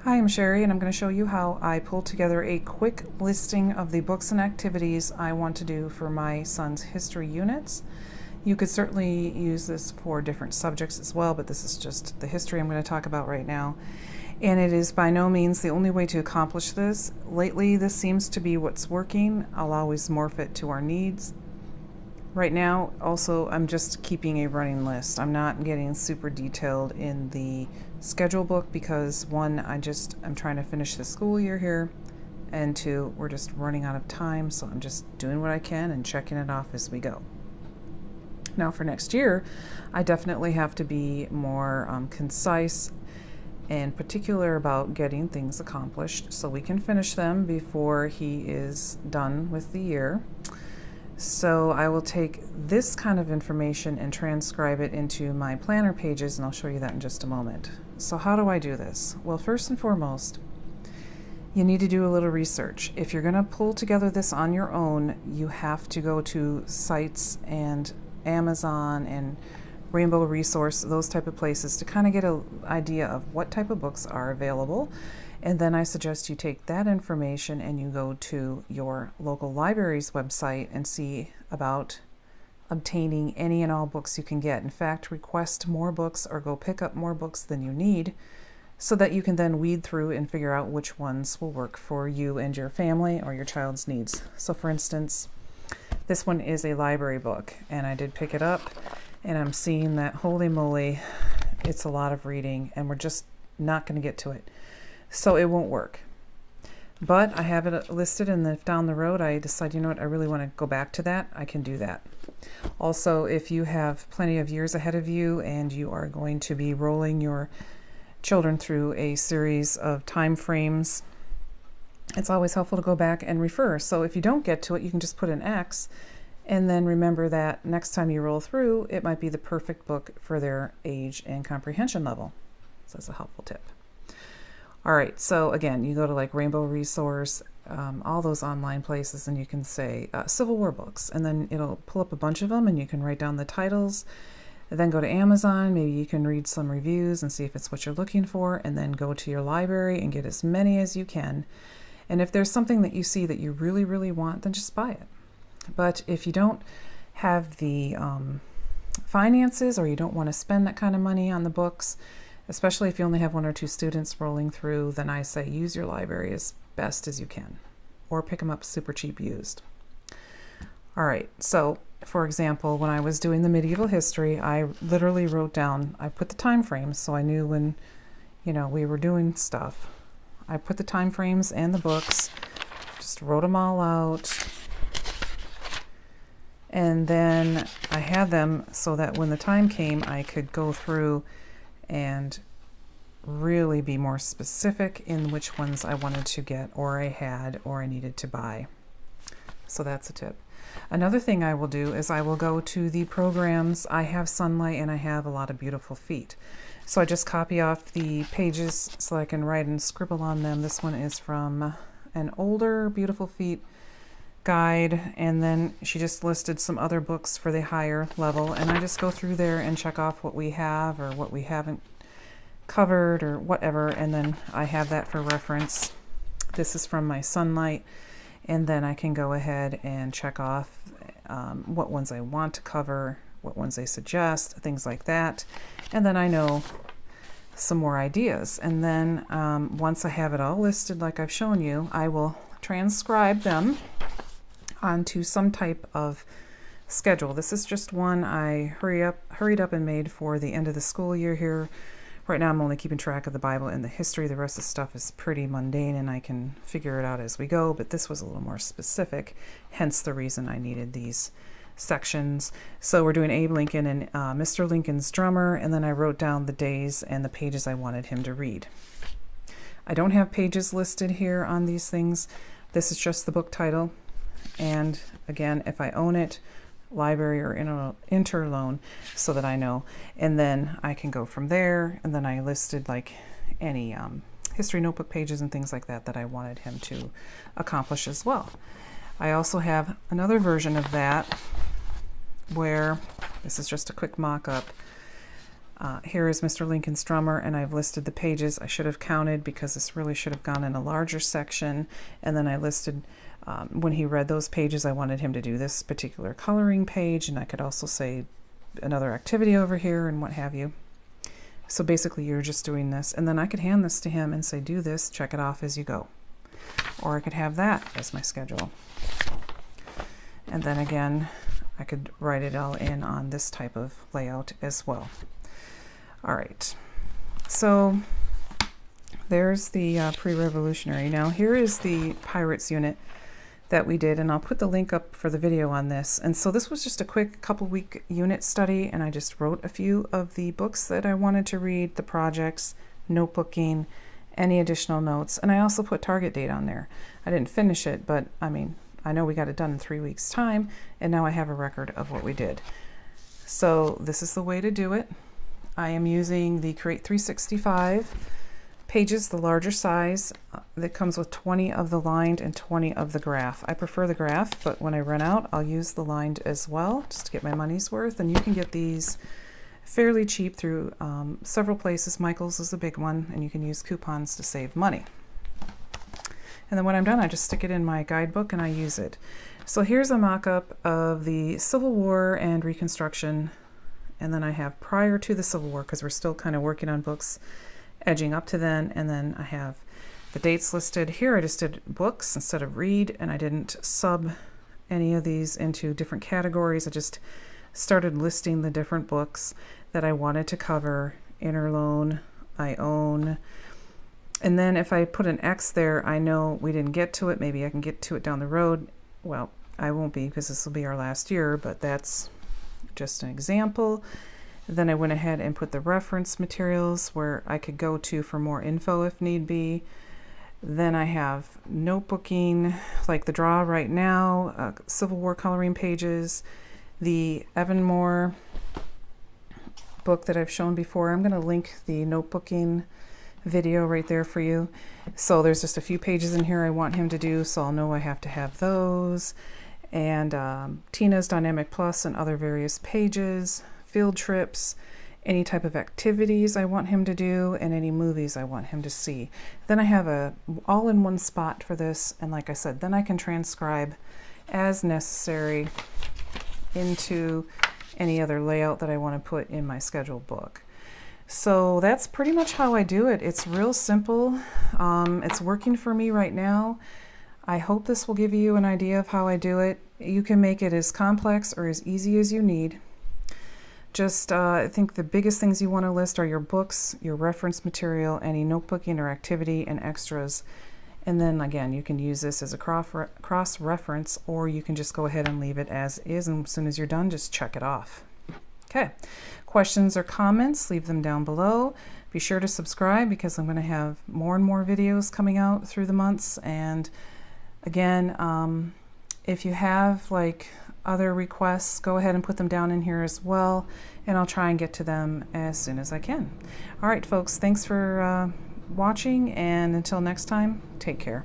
Hi, I'm Sherry, and I'm going to show you how I pulled together a quick listing of the books and activities I want to do for my son's history units. You could certainly use this for different subjects as well, but this is just the history I'm going to talk about right now. And it is by no means the only way to accomplish this. Lately, this seems to be what's working. I'll always morph it to our needs. Right now, also, I'm just keeping a running list. I'm not getting super detailed in the schedule book because one, I'm trying to finish the school year here, and two, we're just running out of time, so I'm just doing what I can and checking it off as we go. Now for next year, I definitely have to be more concise and particular about getting things accomplished so we can finish them before he is done with the year. So I will take this kind of information and transcribe it into my planner pages, and I'll show you that in just a moment. So how do I do this? Well, first and foremost, you need to do a little research. If you're going to pull together this on your own, you have to go to sites and Amazon and Rainbow Resource, those type of places, to kind of get an idea of what type of books are available. And then I suggest you take that information and you go to your local library's website and see about obtaining any and all books you can get. In fact, request more books or go pick up more books than you need so that you can then weed through and figure out which ones will work for you and your family or your child's needs. So for instance, this one is a library book, and I did pick it up, and I'm seeing that, holy moly, it's a lot of reading and we're just not going to get to it. So it won't work. But I have it listed, and if down the road I decide, you know what, I really want to go back to that, I can do that. Also, if you have plenty of years ahead of you and you are going to be rolling your children through a series of time frames, it's always helpful to go back and refer. So if you don't get to it, you can just put an X, and then remember that next time you roll through, it might be the perfect book for their age and comprehension level. So that's a helpful tip. All right, so again, you go to like Rainbow Resource, all those online places, and you can say Civil War books, and then it'll pull up a bunch of them, and you can write down the titles. And then go to Amazon, maybe you can read some reviews and see if it's what you're looking for, and then go to your library and get as many as you can. And if there's something that you see that you really, really want, then just buy it. But if you don't have the finances, or you don't want to spend that kind of money on the books, especially if you only have one or two students rolling through, then I say use your library as best as you can, or pick them up super cheap used. All right, so for example, when I was doing the medieval history, I literally wrote down, I put the time frames so I knew when, we were doing stuff. I put the time frames and the books, just wrote them all out. And then I had them so that when the time came, I could go through and really be more specific in which ones I wanted to get, or I had, or I needed to buy. So that's a tip. Another thing I will do is I will go to the programs. I have Sunlight and I have A Lot of Beautiful Feet. So I just copy off the pages so I can write and scribble on them. This one is from an older Beautiful Feet guide, and then she just listed some other books for the higher level, and I just go through there and check off what we have or what we haven't covered or whatever, and then I have that for reference. This is from my Sunlight, and then I can go ahead and check off what ones I want to cover, what ones they suggest, things like that, and then I know some more ideas. And then once I have it all listed like I've shown you, I will transcribe them onto some type of schedule. This is just one I hurried up and made for the end of the school year here. Right now I'm only keeping track of the Bible and the history. The rest of the stuff is pretty mundane and I can figure it out as we go, but this was a little more specific, hence the reason I needed these sections. So we're doing Abe Lincoln and Mr. Lincoln's Drummer, and then I wrote down the days and the pages I wanted him to read. I don't have pages listed here on these things. This is just the book title. And again, if I own it, library or interloan, so that I know. And then I can go from there. And then I listed like any history notebook pages and things like that I wanted him to accomplish as well. I also have another version of that where this is just a quick mock-up Here is Mr. Lincoln's drummer, and I've listed the pages. I should have counted because this really should have gone in a larger section, and then I listed when he read those pages, I wanted him to do this particular coloring page, and I could also say another activity over here and what have you. So basically you're just doing this, and then I could hand this to him and say, do this, check it off as you go. Or I could have that as my schedule. And then again, I could write it all in on this type of layout as well. All right, so there's the pre-revolutionary. Now here is the Pirates unit that we did, and I'll put the link up for the video on this. And so this was just a quick couple-week unit study, and I just wrote a few of the books that I wanted to read, the projects, notebooking, any additional notes, and I also put target date on there. I didn't finish it, but I mean, I know we got it done in 3 weeks' time, and now I have a record of what we did. So this is the way to do it. I am using the Create 365 pages, the larger size that comes with 20 of the lined and 20 of the graph. I prefer the graph, but when I run out, I'll use the lined as well, just to get my money's worth. And you can get these fairly cheap through several places. Michael's is a big one, and you can use coupons to save money. And then when I'm done, I just stick it in my guidebook and I use it. So here's a mock-up of the Civil War and Reconstruction, and then I have prior to the Civil War, because we're still kind of working on books edging up to then, and then I have the dates listed. Here I just did books instead of read, and I didn't sub any of these into different categories. I just started listing the different books that I wanted to cover. Inner Loan, I own, and then if I put an X there, I know we didn't get to it. Maybe I can get to it down the road. Well, I won't be, because this will be our last year, but that's just an example. Then I went ahead and put the reference materials where I could go to for more info if need be. Then I have notebooking, like the draw right now, Civil War coloring pages, the Evan Moore book that I've shown before. I'm going to link the notebooking video right there for you. So there's just a few pages in here I want him to do, so I'll know I have to have those. And Tina's Dynamic Plus and other various pages, field trips, any type of activities I want him to do, and any movies I want him to see. Then I have a all-in-one spot for this, and like I said, then I can transcribe as necessary into any other layout that I want to put in my scheduled book. So that's pretty much how I do it. It's real simple. It's working for me right now. I hope this will give you an idea of how I do it. You can make it as complex or as easy as you need. Just, I think the biggest things you want to list are your books, your reference material, any notebooking or activity, and extras. And then again, you can use this as a cross-reference, or you can just go ahead and leave it as is, and as soon as you're done, just check it off. Okay, questions or comments, leave them down below. Be sure to subscribe, because I'm going to have more and more videos coming out through the months. And again, if you have like other requests, go ahead and put them down in here as well, and I'll try and get to them as soon as I can. All right, folks, thanks for watching, and until next time, take care.